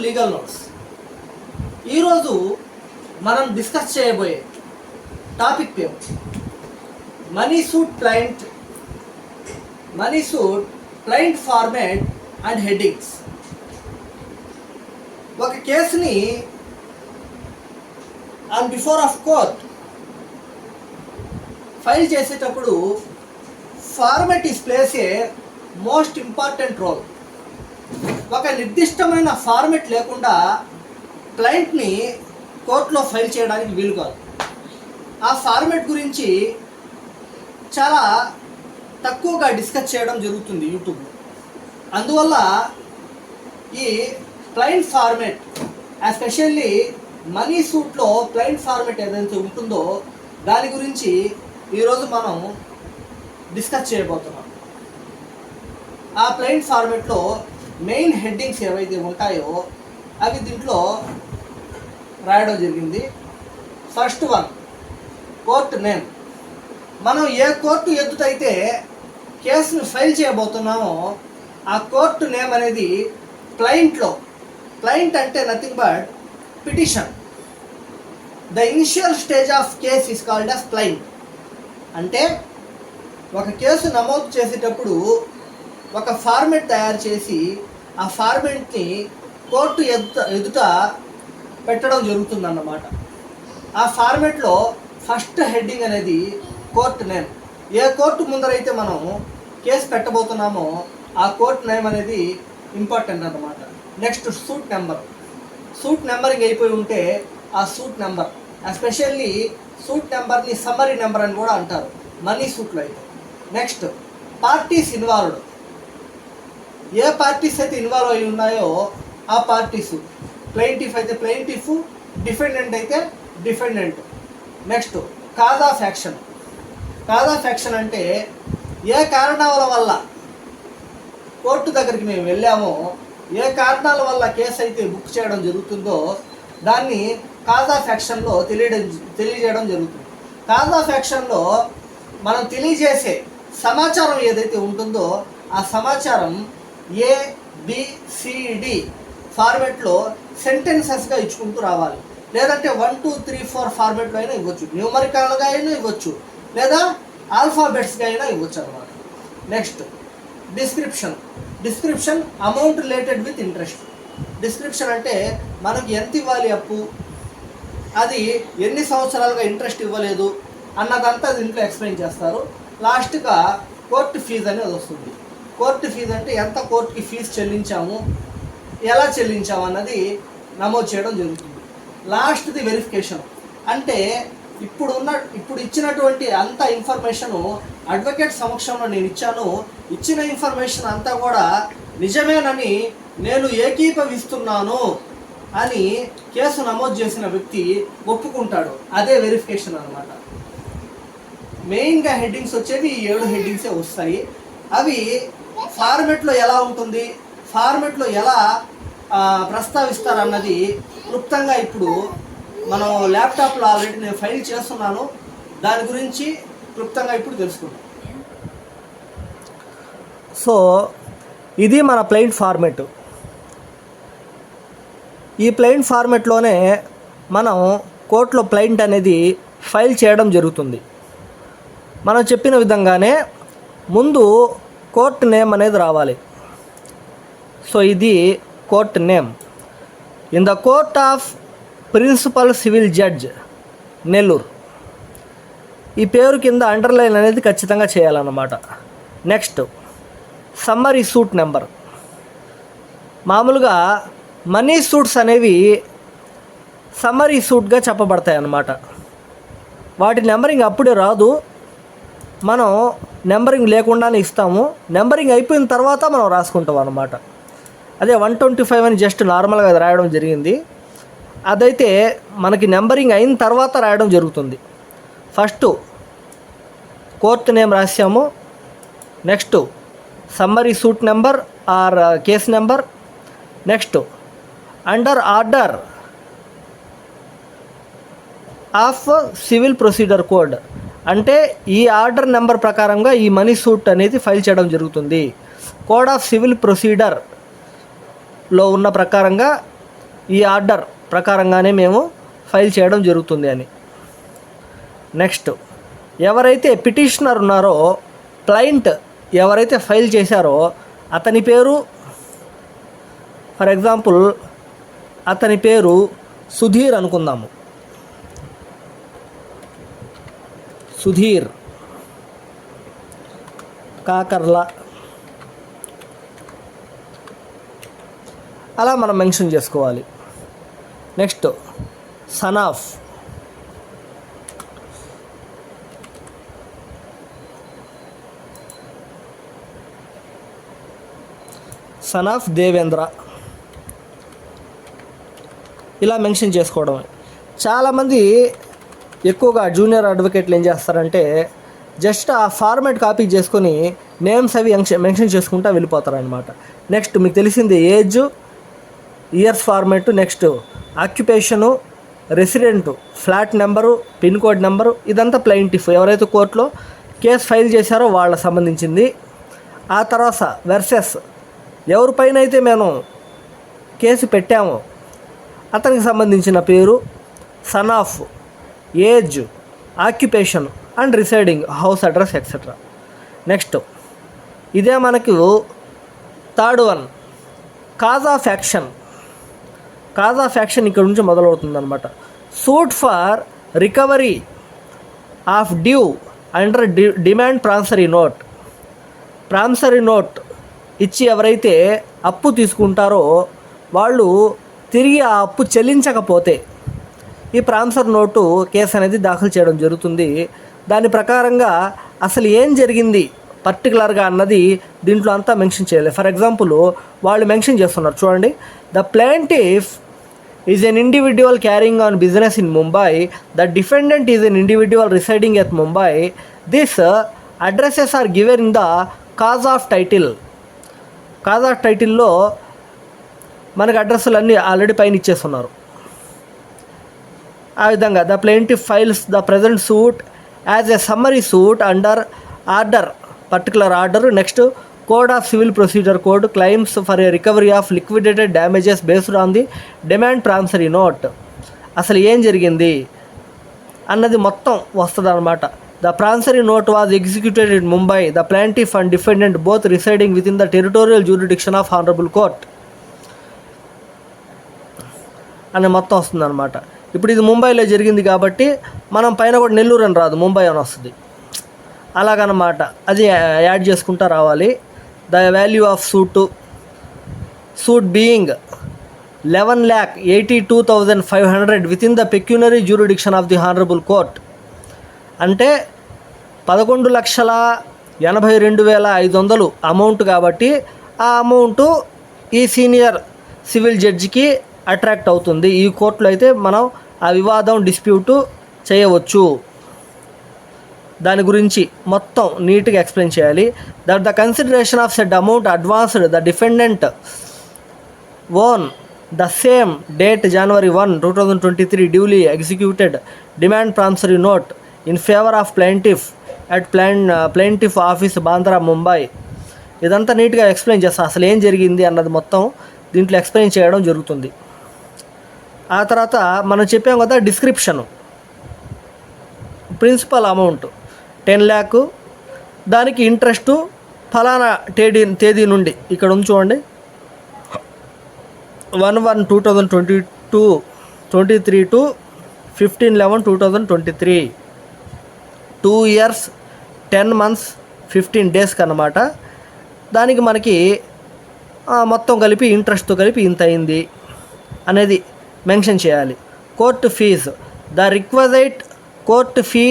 Legal notes. ఈరోజు మనం discuss చేయబోయే టాపిక్ పేరు money suit client format and headings. ఒక కేసుని on before of court file చేసేటప్పుడు format is plays a most important role. ఒక నిర్దిష్టమైన ఫార్మాట్ లేకుండా క్లయింట్ని కోర్టులో ఫైల్ చేయడానికి వీలు కాదు. ఆ ఫార్మాట్ గురించి చాలా తక్కువగా డిస్కస్ చేయడం జరుగుతుంది యూట్యూబ్లో. అందువల్ల ఈ క్లయింట్ ఫార్మాట్, ఎస్పెషల్లీ మనీ సూట్లో క్లయింట్ ఫార్మాట్ ఏదైతే ఉంటుందో దాని గురించి ఈరోజు మనం డిస్కస్ చేయబోతున్నాం. ఆ క్లయింట్ ఫార్మాట్లో మెయిన్ హెడ్డింగ్స్ ఏవైతే ఉంటాయో అవి దీంట్లో రాయడం జరిగింది. First one, court name. మనం ఏ కోర్టు ఎదుటైతే కేసును ఫైల్ చేయబోతున్నామో ఆ కోర్టు నేమ్ అనేది క్లయింట్ అంటే nothing but petition. The initial stage of case is called as client. అంటే ఒక కేసు నమోదు చేసేటప్పుడు ఒక ఫార్మెట్ తయారు చేసి ఆ ఫార్మెట్ని కోర్టు ఎదుట పెట్టడం జరుగుతుందన్నమాట. ఆ ఫార్మెట్లో ఫస్ట్ హెడ్డింగ్ అనేది కోర్టు నేమ్. ఏ కోర్టు ముందరైతే మనం కేసు పెట్టబోతున్నామో ఆ కోర్టు నేమ్ అనేది ఇంపార్టెంట్ అన్నమాట. నెక్స్ట్ సూట్ నెంబరింగ్ అయిపోయి ఉంటే ఆ సూట్ నెంబర్, ఎస్పెషల్లీ సూట్ నెంబర్ని సమ్మరీ నెంబర్ అని కూడా అంటారు మనీ సూట్లో అయితే. Next parties involved. ఏ పార్టీస్ అయితే ఇన్వాల్వ్ అయి ఉన్నాయో ఆ పార్టీసు. ప్లెయింటిఫ్ అయితే ప్లెయింటిఫ్, డిఫెండెంట్ అయితే defendant. Next cause of action అంటే ఏ కారణాల వల్ల కోర్టు దగ్గరికి మేము వెళ్ళామో, ఏ కారణాల వల్ల కేసు అయితే బుక్ చేయడం జరుగుతుందో దాన్ని కాజ్ ఆఫ్ యాక్షన్లో తెలియజేయడం జరుగుతుంది. కాజ్ ఆఫ్ యాక్షన్లో మనం తెలియజేసే సమాచారం ఏదైతే ఉంటుందో ఆ సమాచారం ABCD ఫార్మెట్లో సెంటెన్సెస్గా ఇచ్చుకుంటూ రావాలి. లేదంటే 1 2 3 4 ఫార్మెట్లో అయినా ఇవ్వచ్చు, న్యూమరికల్గా అయినా ఇవ్వచ్చు, లేదా ఆల్ఫాబెట్స్గా అయినా ఇవ్వచ్చు అన్నమాట. Next description amount related with interest. Description అంటే మనకి ఎంత ఇవ్వాలి అప్పు, అది ఎన్ని సంవత్సరాలుగా ఇంట్రెస్ట్ ఇవ్వలేదు అన్నదంతా దీంట్లో ఎక్స్ప్లెయిన్ చేస్తారు. లాస్ట్గా కోర్టు ఫీజు అనేది వస్తుంది. కోర్టు ఫీజు అంటే ఎంత కోర్టుకి ఫీజు చెల్లించాము, ఎలా చెల్లించాము అన్నది నమోదు చేయడం జరుగుతుంది. లాస్ట్ది వెరిఫికేషన్. అంటే ఇప్పుడు ఇచ్చినటువంటి అంత ఇన్ఫర్మేషను అడ్వకేట్ సమక్షంలో నేను ఇచ్చాను, ఇచ్చిన ఇన్ఫర్మేషన్ అంతా కూడా నిజమేనని నేను ఏకీభవిస్తున్నాను అని కేసు నమోదు చేసిన వ్యక్తి ఒప్పుకుంటాడు. అదే వెరిఫికేషన్ అన్నమాట. మెయిన్గా హెడ్డింగ్స్ వచ్చేవి ఈ 7 హెడ్డింగ్సే వస్తాయి. అవి ఫార్మెట్లో ఎలా ఉంటుంది, ఫార్మెట్లో ఎలా ప్రస్తావిస్తారన్నది క్లుప్తంగా ఇప్పుడు మనం ల్యాప్టాప్లో ఆల్రెడీ నేను ఫైల్ చేస్తున్నాను, దాని గురించి క్లుప్తంగా ఇప్పుడు తెలుసుకుందాం. సో ఇది మన ప్లెయిన్ ఫార్మెట్. ఈ ప్లెయిన్ ఫార్మెట్లోనే మనం కోర్టులో ప్లెయింట్ అనేది ఫైల్ చేయడం జరుగుతుంది. మనం చెప్పిన విధంగానే ముందు కోర్ట్ నేమ్ అనేది రావాలి. సో ఇది court name. In the court of principal civil judge Nellore. ఈ పేరు కింద అండర్లైన్ అనేది ఖచ్చితంగా చేయాలన్నమాట. Next summary suit number. మామూలుగా మనీ సూట్స్ అనేవి సమ్మరీ సూట్గా చెప్పబడతాయి అన్నమాట. వాటి నెంబరింగ్ అప్పుడే రాదు, మనం నెంబరింగ్ లేకుండానే ఇస్తాము. నెంబరింగ్ అయిపోయిన తర్వాత మనం రాసుకుంటాం అన్నమాట. అదే 125 అని జస్ట్ నార్మల్గా రాయడం జరిగింది. అదైతే మనకి నెంబరింగ్ అయిన తర్వాత రాయడం జరుగుతుంది. ఫస్ట్ కోర్ట్ నేమ్ రాసాము, next summary suit number or case number, next under order of civil procedure code, అంటే ఈ ఆర్డర్ నెంబర్ ప్రకారంగా ఈ మనీ సూట్ అనేది ఫైల్ చేయడం జరుగుతుంది. కోడ్ ఆఫ్ సివిల్ ప్రొసీజర్లో ఉన్న ప్రకారంగా ఈ ఆర్డర్ ప్రకారంగానే మేము ఫైల్ చేయడం జరుగుతుంది అని. నెక్స్ట్, ఎవరైతే పిటిషనర్ ఉన్నారో, క్లయింట్ ఎవరైతే ఫైల్ చేశారో అతని పేరు, ఫర్ ఎగ్జాంపుల్ అతని పేరు సుధీర్ అనుకుందాము. సుధీర్ కాకర్ల అలా మనం మెన్షన్ చేసుకోవాలి. నెక్స్ట్, సన్ ఆఫ్ దేవేంద్ర ఇలా మెన్షన్ చేసుకోవడమే. చాలామంది ఎక్కువగా జూనియర్ అడ్వకేట్లు ఏం చేస్తారంటే జస్ట్ ఆ ఫార్మాట్ కాపీ చేసుకొని నేమ్స్ అవి మెన్షన్ చేసుకుంటూ వెళ్ళిపోతారనమాట. నెక్స్ట్, మీకు తెలిసింది age, years format, next occupation, resident, flat number, pin code number, ఇదంతా ప్లెయింటిఫ్ ఎవరైతే కోర్టులో కేసు ఫైల్ చేశారో వాళ్ళకి సంబంధించింది. ఆ తర్వాత వెర్సెస్ ఎవరిపైన అయితే మేము కేసు పెట్టామో అతనికి సంబంధించిన పేరు, son of, age, occupation and residing, house address etcetera. Next, ఇదే మనకు third one, cause of action. Cause of action ఇక్కడ నుంచి మొదలవుతుందన్నమాట. Suit for recovery of due under demand promissory note. Promissory note ఇచ్చి ఎవరైతే అప్పు తీసుకుంటారో వాళ్ళు తిరిగి ఆ అప్పు చెల్లించకపోతే ఈ ప్రామిసరీ నోటు కేసు అనేది దాఖలు చేయడం జరుగుతుంది. దాని ప్రకారంగా అసలు ఏం జరిగింది పర్టికులర్గా అన్నది దీంట్లో అంతా మెన్షన్ చేయాలి. ఫర్ ఎగ్జాంపుల్ వాళ్ళు మెన్షన్ చేస్తున్నారు చూడండి, the plaintiff is an individual carrying on business in Mumbai, the defendant is an individual residing at Mumbai, this addresses are given in the cause of title. Cause of టైటిల్లో మనకు అడ్రస్లు అన్నీ already పైన ఇచ్చేస్తున్నారు. ఆ విధంగా the plaintiff files the present suit as a summary suit under order, particular order. Next, code of civil procedure code, claims for a recovery of liquidated damages based on the demand promissory note. అసలు ఏం జరిగింది అన్నది మొత్తం వస్తుంది అనమాట. The promissory note was executed in Mumbai, the plaintiff and defendant both residing with in the territorial jurisdiction of honourable court అని మొత్తం వస్తుంది అనమాట. ఇప్పుడు ఇది ముంబైలో జరిగింది కాబట్టి మనం పైన కూడా నెల్లూరు అని రాదు, ముంబై అని వస్తుంది. అలాగనమాట, అది యాడ్ చేసుకుంటూ రావాలి. The value of suit being 11,82,500 with in the పెక్యునరీ jurisdiction of the honourable court. అంటే 11,82,500 అమౌంట్ కాబట్టి ఆ అమౌంటు ఈ సీనియర్ సివిల్ జడ్జికి అట్రాక్ట్ అవుతుంది. ఈ కోర్టులో అయితే మనం ఆ వివాదం డిస్ప్యూటు చేయవచ్చు. దాని గురించి మొత్తం నీట్గా ఎక్స్ప్లెయిన్ చేయాలి. That the consideration of said amount advanced the defendant on the same date January 1, 2023 duly executed demand promissory note in favour of plaintiff at plaintiff office Bandra Mumbai. ఇదంతా నీట్గా ఎక్స్ప్లెయిన్ చేస్తా, అసలు ఏం జరిగింది అన్నది మొత్తం దీంట్లో ఎక్స్ప్లెయిన్ చేయడం జరుగుతుంది. ఆ తర్వాత మనం చెప్పాం కదా డిస్క్రిప్షను, ప్రిన్సిపల్ అమౌంట్ 10 lakh, దానికి ఇంట్రెస్టు ఫలానా తేదీ నుండి ఇక్కడ ఉంది చూడండి, 1/1/2023 టు 15/11/2023, 2 years 10 months 15 days అన్నమాట. దానికి మనకి మొత్తం కలిపి ఇంట్రెస్ట్తో కలిపి ఇంత అయింది అనేది మెన్షన్ చేయాలి. Court fee, the requisite court fee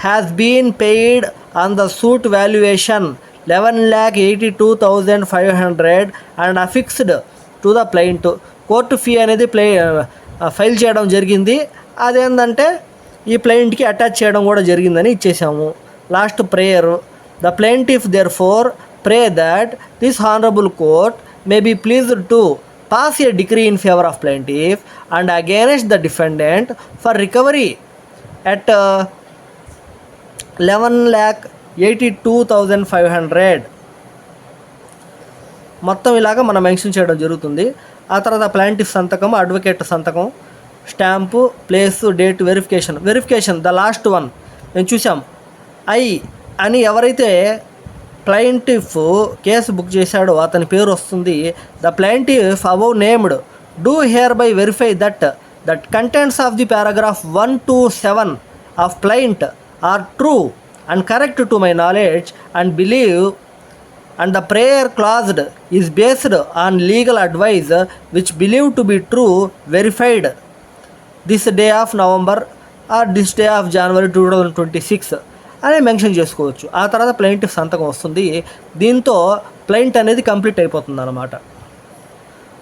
has been paid on the suit valuation 11,82,500 and affixed to the plaint. Court fee అనేది ఫైల్ చేయడం జరిగింది, అదేంటంటే ఈ ప్లెయింట్కి అటాచ్ చేయడం కూడా జరిగిందని ఇచ్చేసాము. Last prayer, the plaintiff therefore pray that this honourable court may be pleased to pass a decree in favor of plaintiff and against the defendant for recovery at 11,82,500. మొత్తం ఇలాగా మనం మెన్షన్ చేయడం జరుగుతుంది. ఆ తర్వాత ప్లాంటిఫ్ సంతకం, అడ్వకేట్ సంతకం, stamp, place, date, verification the last one మేము చూసాం. ఐ అని ఎవరైతే ప్లాంటిఫ్ కేసు బుక్ చేశాడో అతని పేరు వస్తుంది. The plaintiff above named do hereby verify that contents of the paragraph 1 to 7 of plaint are true and correct to my knowledge and believe and the prayer claused is based on legal advice which believed to be true verified this day of November or this day of January 2026 అని mention చేసుకోవచ్చు. ఆ తర్వాత plaintiff సంతకం వస్తుంది. దీంతో ప్లెయింట్ అనేది complete అయిపోతుంది అన్నమాట.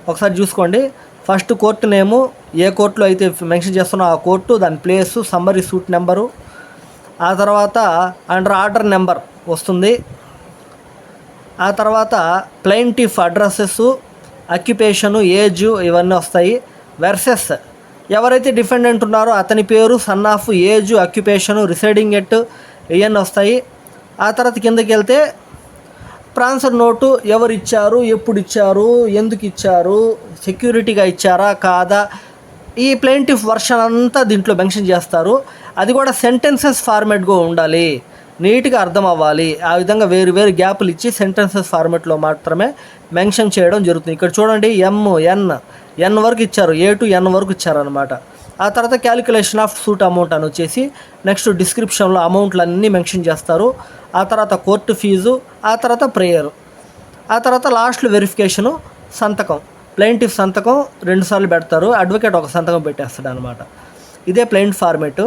ఒకసారి చూసుకోండి. ఫస్ట్ కోర్టు నేము, ఏ కోర్టులో అయితే మెన్షన్ చేస్తున్నా ఆ కోర్టు, దాని ప్లేసు, సమ్మరీ సూట్ నెంబరు, ఆ తర్వాత అండర్ ఆర్డర్ నెంబర్ వస్తుంది. ఆ తర్వాత ప్లెయింటిఫ్ అడ్రస్సెస్, అక్యుపేషను, ఏజ్ ఇవన్నీ వస్తాయి. వెర్సెస్ ఎవరైతే డిఫెండెంట్ ఉన్నారో అతని పేరు, son of, age, occupation, residing at ఇవన్నీ వస్తాయి. ఆ తర్వాత కిందకి వెళ్తే ట్రాన్స్ఫర్ నోటు ఎవరు ఇచ్చారు, ఎప్పుడు ఇచ్చారు, ఎందుకు ఇచ్చారు, సెక్యూరిటీగా ఇచ్చారా కాదా, ఈ ప్లెయింటిఫ్ వర్షన్ అంతా దీంట్లో మెన్షన్ చేస్తారు. అది కూడా సెంటెన్సెస్ ఫార్మాట్గా ఉండాలి, నీట్గా అర్థం అవ్వాలి. ఆ విధంగా వేరు వేరు గ్యాపులు ఇచ్చి సెంటెన్సెస్ ఫార్మాట్లో మాత్రమే మెన్షన్ చేయడం జరుగుతుంది. ఇక్కడ చూడండి, ఎన్ వరకు ఇచ్చారు, A to N వరకు ఇచ్చారనమాట. ఆ తర్వాత క్యాలిక్యులేషన్ ఆఫ్ సూట్ అమౌంట్ అని వచ్చేసి నెక్స్ట్ డిస్క్రిప్షన్లో అమౌంట్లు అన్నీ మెన్షన్ చేస్తారు. ఆ తర్వాత కోర్టు ఫీజు, ఆ తర్వాత ప్రేయర్, ఆ తర్వాత లాస్ట్లో వెరిఫికేషను, సంతకం. ప్లెయింటిఫ్ సంతకం 2 సార్లు పెడతారు, అడ్వకేట్ ఒక సంతకం పెట్టేస్తాడు అనమాట. ఇదే ప్లెయింట్ ఫార్మేటు.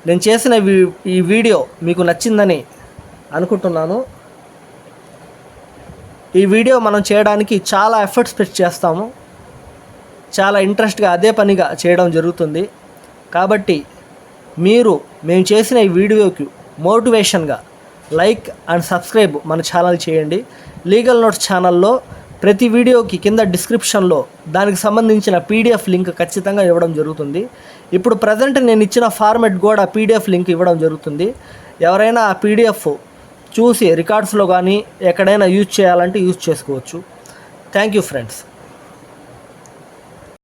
నేను చేసిన ఈ వీడియో మీకు నచ్చిందని అనుకుంటున్నాను. ఈ వీడియో మనం చేయడానికి చాలా ఎఫర్ట్స్ పెట్టి చేస్తాము, చాలా ఇంట్రెస్ట్గా అదే పనిగా చేయడం జరుగుతుంది. కాబట్టి మేము చేసిన ఈ వీడియోకి మోటివేషన్గా లైక్ అండ్ సబ్స్క్రైబ్ మన ఛానల్ చేయండి. లీగల్ నోట్స్ ఛానల్లో ప్రతి వీడియోకి కింద డిస్క్రిప్షన్లో దానికి సంబంధించిన PDF లింక్ ఖచ్చితంగా ఇవ్వడం జరుగుతుంది. ఇప్పుడు ప్రజెంట్ నేను ఇచ్చిన ఫార్మెట్ కూడా PDF లింక్ ఇవ్వడం జరుగుతుంది. ఎవరైనా ఆ PDF చూసి రికార్డ్స్లో కానీ ఎక్కడైనా యూజ్ చేయాలంటే యూజ్ చేసుకోవచ్చు. Thank you friends.